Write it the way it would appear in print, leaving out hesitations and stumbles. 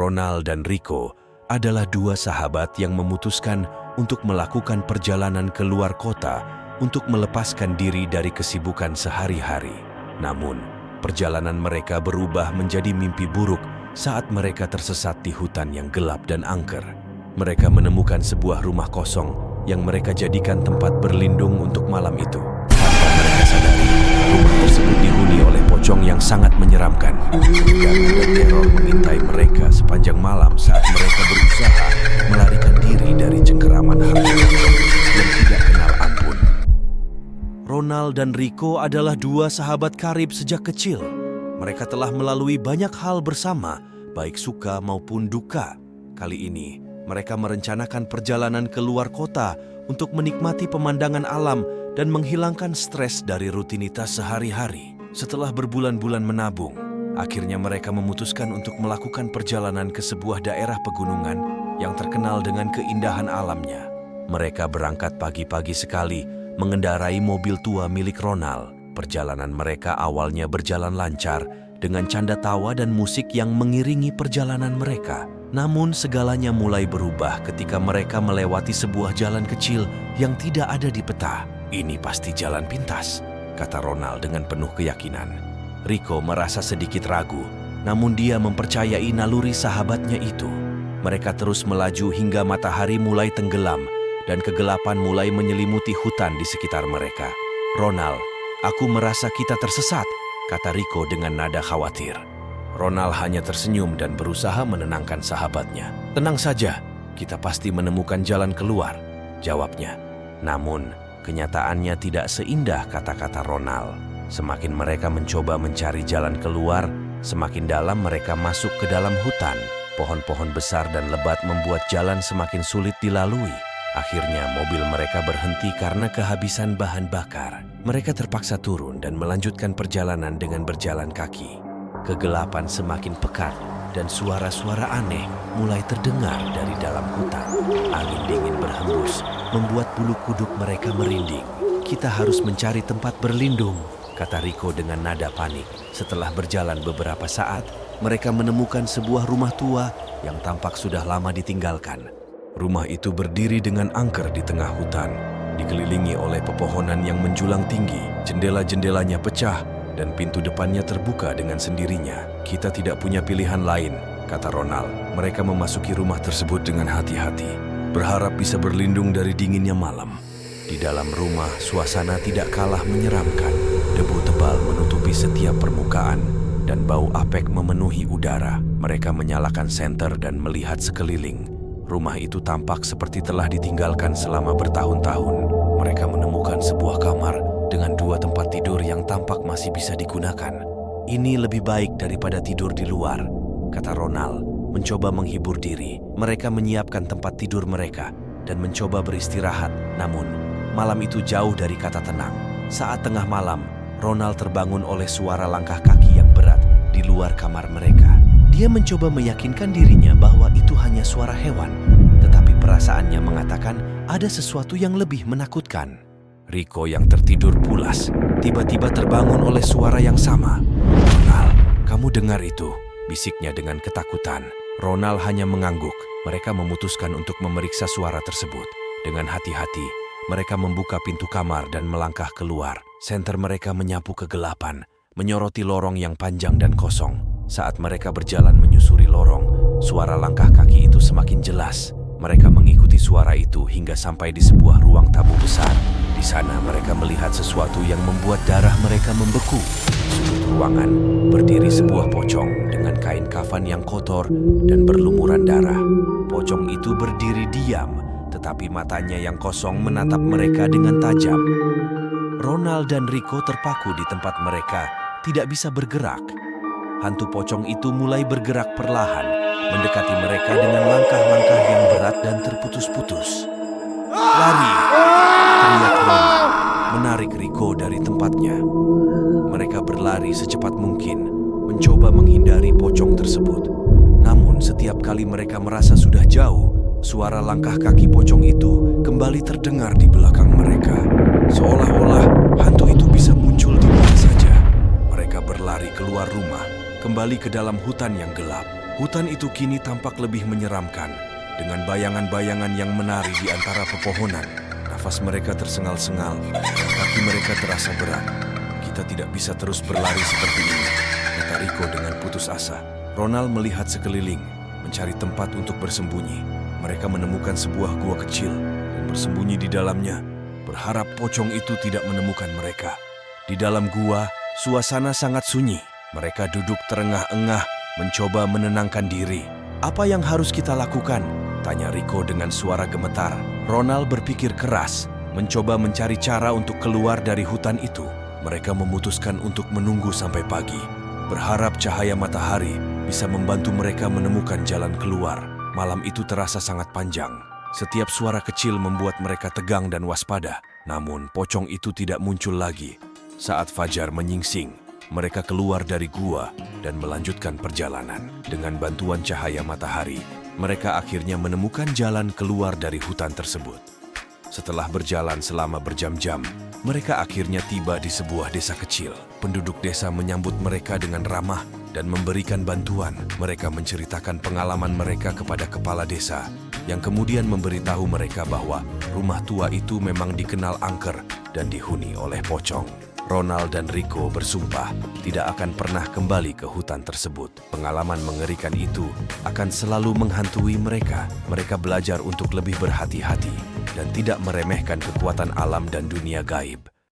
Ronald dan Rico adalah dua sahabat yang memutuskan untuk melakukan perjalanan ke luar kota untuk melepaskan diri dari kesibukan sehari-hari. Namun, perjalanan mereka berubah menjadi mimpi buruk saat mereka tersesat di hutan yang gelap dan angker. Mereka menemukan sebuah rumah kosong yang mereka jadikan tempat berlindung untuk malam itu. Tanpa mereka sadari, rumah tersebut dihuni oleh pocong yang sangat menyeramkan. Ketegangan dan teror mengintai mereka sepanjang malam saat mereka berusaha melarikan diri dari cengkeraman hantu yang tidak kenal ampun. Ronald dan Rico adalah dua sahabat karib sejak kecil. Mereka telah melalui banyak hal bersama, baik suka maupun duka. Kali ini, mereka merencanakan perjalanan ke luar kota untuk menikmati pemandangan alam dan menghilangkan stres dari rutinitas sehari-hari. Setelah berbulan-bulan menabung, akhirnya mereka memutuskan untuk melakukan perjalanan ke sebuah daerah pegunungan yang terkenal dengan keindahan alamnya. Mereka berangkat pagi-pagi sekali mengendarai mobil tua milik Ronald. Perjalanan mereka awalnya berjalan lancar dengan canda tawa dan musik yang mengiringi perjalanan mereka. Namun segalanya mulai berubah ketika mereka melewati sebuah jalan kecil yang tidak ada di peta. "Ini pasti jalan pintas," kata Ronald dengan penuh keyakinan. Rico merasa sedikit ragu, namun dia mempercayai naluri sahabatnya itu. Mereka terus melaju hingga matahari mulai tenggelam dan kegelapan mulai menyelimuti hutan di sekitar mereka. "Ronald, aku merasa kita tersesat," kata Rico dengan nada khawatir. Ronald hanya tersenyum dan berusaha menenangkan sahabatnya. "Tenang saja, kita pasti menemukan jalan keluar," jawabnya. Namun, kenyataannya tidak seindah kata-kata Ronald. Semakin mereka mencoba mencari jalan keluar, semakin dalam mereka masuk ke dalam hutan. Pohon-pohon besar dan lebat membuat jalan semakin sulit dilalui. Akhirnya mobil mereka berhenti karena kehabisan bahan bakar. Mereka terpaksa turun dan melanjutkan perjalanan dengan berjalan kaki. Kegelapan semakin pekat dan suara-suara aneh mulai terdengar dari dalam hutan. Angin dingin berhembus, membuat bulu kuduk mereka merinding. "Kita harus mencari tempat berlindung," kata Rico dengan nada panik. Setelah berjalan beberapa saat, mereka menemukan sebuah rumah tua yang tampak sudah lama ditinggalkan. Rumah itu berdiri dengan angker di tengah hutan, dikelilingi oleh pepohonan yang menjulang tinggi. Jendela-jendelanya pecah dan pintu depannya terbuka dengan sendirinya. "Kita tidak punya pilihan lain," kata Ronald. Mereka memasuki rumah tersebut dengan hati-hati, berharap bisa berlindung dari dinginnya malam. Di dalam rumah, suasana tidak kalah menyeramkan. Debu tebal menutupi setiap permukaan dan bau apek memenuhi udara. Mereka menyalakan senter dan melihat sekeliling. Rumah itu tampak seperti telah ditinggalkan selama bertahun-tahun. Mereka menemukan sebuah kamar dengan dua tempat tidur yang tampak masih bisa digunakan. "Ini lebih baik daripada tidur di luar," kata Ronald, mencoba menghibur diri. Mereka menyiapkan tempat tidur mereka dan mencoba beristirahat. Namun, malam itu jauh dari kata tenang. Saat tengah malam, Ronald terbangun oleh suara langkah kaki yang berat di luar kamar mereka. Dia mencoba meyakinkan dirinya bahwa itu hanya suara hewan, tetapi perasaannya mengatakan ada sesuatu yang lebih menakutkan. Rico yang tertidur pulas tiba-tiba terbangun oleh suara yang sama. "Ronald, kamu dengar itu?" bisiknya dengan ketakutan. Ronald hanya mengangguk. Mereka memutuskan untuk memeriksa suara tersebut. Dengan hati-hati, mereka membuka pintu kamar dan melangkah keluar. Senter mereka menyapu kegelapan, menyoroti lorong yang panjang dan kosong. Saat mereka berjalan menyusuri lorong, suara langkah kaki itu semakin jelas. Mereka mengikuti suara itu hingga sampai di sebuah ruang tamu besar. Di sana mereka melihat sesuatu yang membuat darah mereka membeku. Di sudut ruangan berdiri sebuah pocong dengan kain kafan yang kotor dan berlumuran darah. Pocong itu berdiri diam, tetapi matanya yang kosong menatap mereka dengan tajam. Ronald dan Rico terpaku di tempat mereka, tidak bisa bergerak. Hantu pocong itu mulai bergerak perlahan, mendekati mereka dengan langkah-langkah yang berat dan terputus-putus. "Lari!" teriak Ronald, menarik Rico dari tempatnya. Mereka berlari secepat mungkin, mencoba menghindari pocong tersebut. Namun setiap kali mereka merasa sudah jauh, suara langkah kaki pocong itu kembali terdengar di belakang mereka. Seolah-olah hantu itu bisa muncul di mana saja. Mereka berlari keluar rumah, kembali ke dalam hutan yang gelap. Hutan itu kini tampak lebih menyeramkan, dengan bayangan-bayangan yang menari di antara pepohonan. Nafas mereka tersengal-sengal, kaki mereka terasa berat. Kita tidak bisa terus berlari seperti ini, kata Rico dengan putus asa. Ronald melihat sekeliling, mencari tempat untuk bersembunyi. Mereka menemukan sebuah gua kecil dan bersembunyi di dalamnya, berharap pocong itu tidak menemukan mereka. Di dalam gua, suasana sangat sunyi. Mereka duduk terengah-engah, mencoba menenangkan diri. "Apa yang harus kita lakukan?" tanya Rico dengan suara gemetar. Ronald berpikir keras, mencoba mencari cara untuk keluar dari hutan itu. Mereka memutuskan untuk menunggu sampai pagi, berharap cahaya matahari bisa membantu mereka menemukan jalan keluar. Malam itu terasa sangat panjang. Setiap suara kecil membuat mereka tegang dan waspada. Namun, pocong itu tidak muncul lagi. Saat fajar menyingsing, mereka keluar dari gua dan melanjutkan perjalanan. Dengan bantuan cahaya matahari, mereka akhirnya menemukan jalan keluar dari hutan tersebut. Setelah berjalan selama berjam-jam, mereka akhirnya tiba di sebuah desa kecil. Penduduk desa menyambut mereka dengan ramah dan memberikan bantuan. Mereka menceritakan pengalaman mereka kepada kepala desa, yang kemudian memberitahu mereka bahwa rumah tua itu memang dikenal angker dan dihuni oleh pocong. Ronald dan Rico bersumpah tidak akan pernah kembali ke hutan tersebut. Pengalaman mengerikan itu akan selalu menghantui mereka. Mereka belajar untuk lebih berhati-hati dan tidak meremehkan kekuatan alam dan dunia gaib.